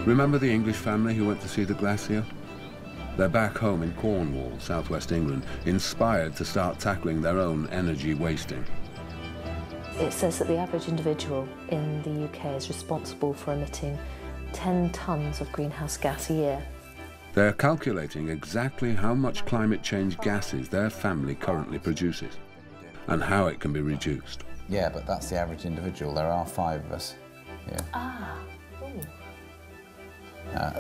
Remember the English family who went to see the glacier? They're back home in Cornwall, southwest England, inspired to start tackling their own energy wasting. It says that the average individual in the UK is responsible for emitting 10 tonnes of greenhouse gas a year. They're calculating exactly how much climate change gases their family currently produces and how it can be reduced. Yeah, but that's the average individual. There are 5 of us here. Ah.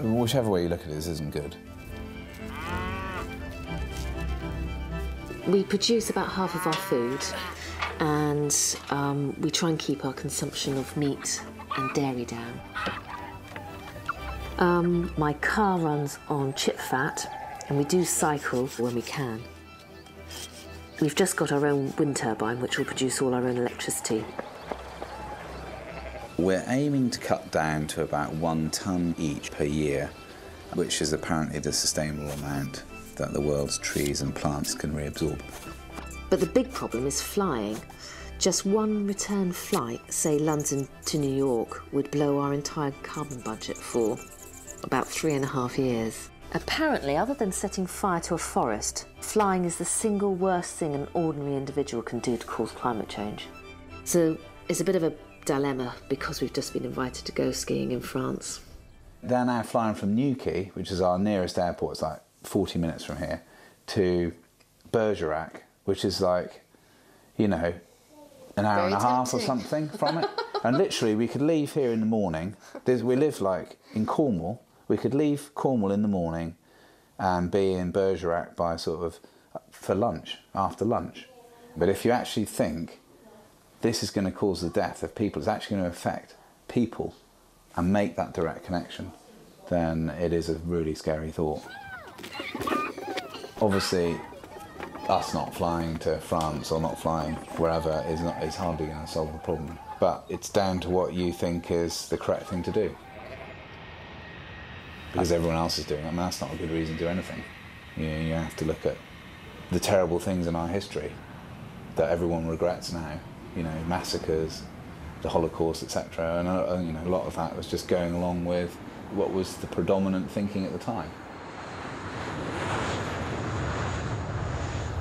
Whichever way you look at it, this isn't good. We produce about half of our food, and we try and keep our consumption of meat and dairy down. My car runs on chip fat, and we do cycle when we can. We've just got our own wind turbine, which will produce all our own electricity. We're aiming to cut down to about 1 tonne each per year, which is apparently the sustainable amount that the world's trees and plants can reabsorb. But the big problem is flying. Just one return flight, say London to New York, would blow our entire carbon budget for about 3.5 years. Apparently, other than setting fire to a forest, flying is the single worst thing an ordinary individual can do to cause climate change. So it's a bit of a dilemma because we've just been invited to go skiing in France. They're now flying from Newquay, which is our nearest airport, it's like 40 minutes from here, to Bergerac, which is like, you know, an hour and a half or something from it. And literally, we could leave here in the morning. We live like in Cornwall. We could leave Cornwall in the morning and be in Bergerac by sort of for lunch, after lunch. But if you actually think this is going to cause the death of people, it's actually going to affect people and make that direct connection, then it is a really scary thought. Obviously, us not flying to France or not flying wherever is hardly going to solve the problem. But it's down to what you think is the correct thing to do. Because everyone else is doing it, I mean, that's not a good reason to do anything. You know, you have to look at the terrible things in our history that everyone regrets now. You know, massacres, the Holocaust, etc. And you know, a lot of that was just going along with what was the predominant thinking at the time.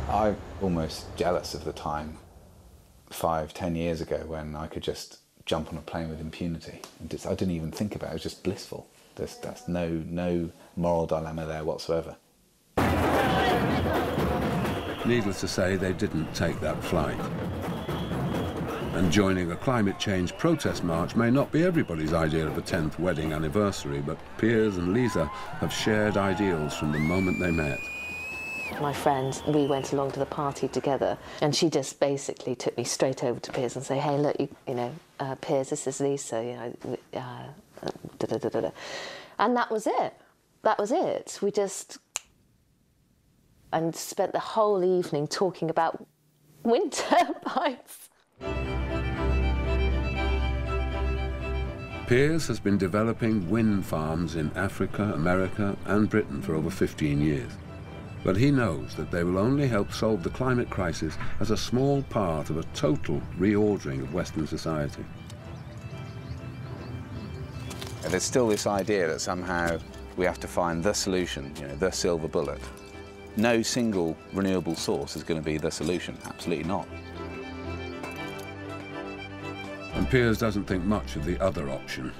I'm almost jealous of the time 5-10 years ago when I could just jump on a plane with impunity. I didn't even think about it, it was just blissful. That's no moral dilemma there whatsoever. Needless to say, they didn't take that flight. And joining a climate change protest march may not be everybody's idea of a 10th wedding anniversary, but Piers and Lisa have shared ideals from the moment they met. My friend, we went along to the party together, and she just basically took me straight over to Piers and said, hey, look, you know, Piers, this is Lisa, you know, da-da-da-da-da. And that was it. That was it. We just... and spent the whole evening talking about wind turbines. Piers has been developing wind farms in Africa, America and Britain for over 15 years. But he knows that they will only help solve the climate crisis as a small part of a total reordering of Western society. And there's still this idea that somehow we have to find the solution, you know, the silver bullet. No single renewable source is going to be the solution, absolutely not. And Piers doesn't think much of the other option,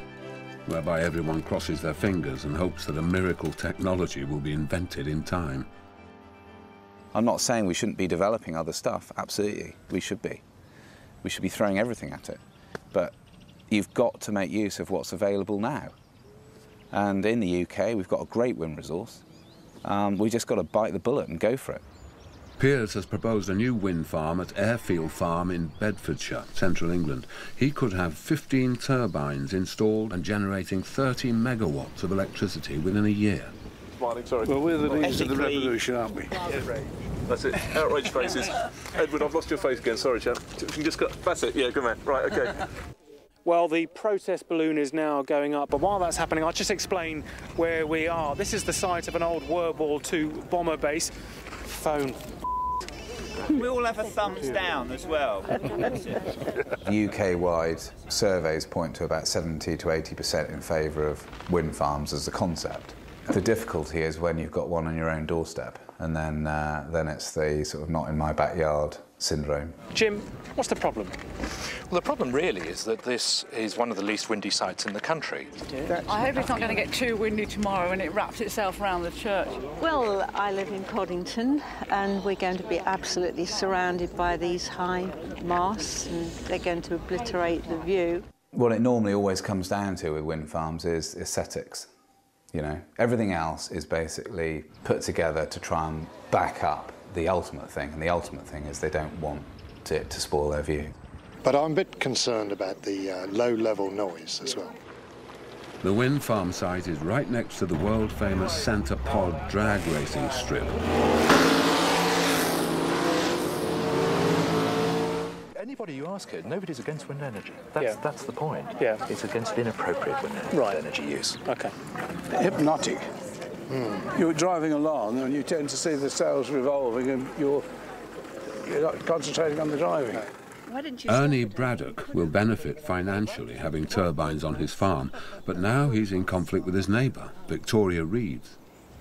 whereby everyone crosses their fingers and hopes that a miracle technology will be invented in time. I'm not saying we shouldn't be developing other stuff, absolutely, we should be. We should be throwing everything at it. But you've got to make use of what's available now. And in the UK, we've got a great wind resource. We just got to bite the bullet and go for it. Piers has proposed a new wind farm at Airfield Farm in Bedfordshire, central England. He could have 15 turbines installed and generating 30 megawatts of electricity within a year. Smiling, sorry. Well, we're the leaders of the revolution, aren't we? That's it. Outraged faces. Edward, I've lost your face again. Sorry, chap. You can just that's it. Yeah, good man. Right, OK. Well, the protest balloon is now going up, but while that's happening, I'll just explain where we are. This is the site of an old World War II bomber base. Phone. We all have a thumbs down as well. UK-wide surveys point to about 70 to 80% in favour of wind farms as a concept. The difficulty is when you've got one on your own doorstep, and then it's the sort of not in my backyard syndrome. Jim, what's the problem? Well, the problem really is that this is one of the least windy sites in the country. I hope it's not going to get too windy tomorrow and it wraps itself around the church. Well, I live in Coddington and we're going to be absolutely surrounded by these high masts and they're going to obliterate the view. What it normally always comes down to with wind farms is aesthetics. You know, everything else is basically put together to try and back up the ultimate thing, and the ultimate thing is they don't want it to spoil their view. But I'm a bit concerned about the low-level noise as well. The wind farm site is right next to the world-famous Centre Pod drag racing strip. Anybody you ask it, nobody's against wind energy. That's the point. Yeah. It's against inappropriate wind energy use. OK. Hypnotic. You're driving along and you tend to see the sails revolving and you're not concentrating on the driving. Ernie Braddock will benefit financially having turbines on his farm, but now he's in conflict with his neighbour, Victoria Reeves.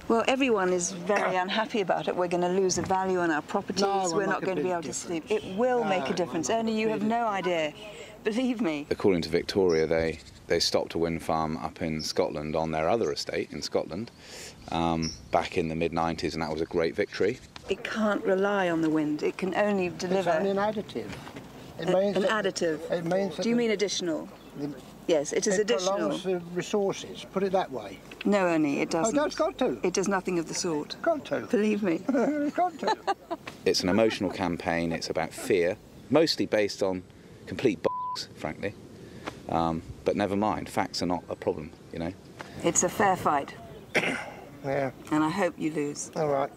Well, everyone is very unhappy about it. We're going to lose the value on our properties. We're not going to be able to sleep. It will make a difference. Ernie, you have no idea. Believe me. According to Victoria, they stopped a wind farm up in Scotland on their other estate in Scotland back in the mid-90s, and that was a great victory. It can't rely on the wind. It can only deliver... It's only an additive. An additive. It means Do you mean additional? Yes, it is additional. It prolongs the resources, put it that way. No, Ernie, it doesn't. Oh, it's got to. It does nothing of the sort. Got to. Believe me. It's got to. It's an emotional campaign. It's about fear, mostly based on complete bollocks, frankly. But never mind, facts are not a problem, you know. It's a fair fight. Yeah. And I hope you lose. All right.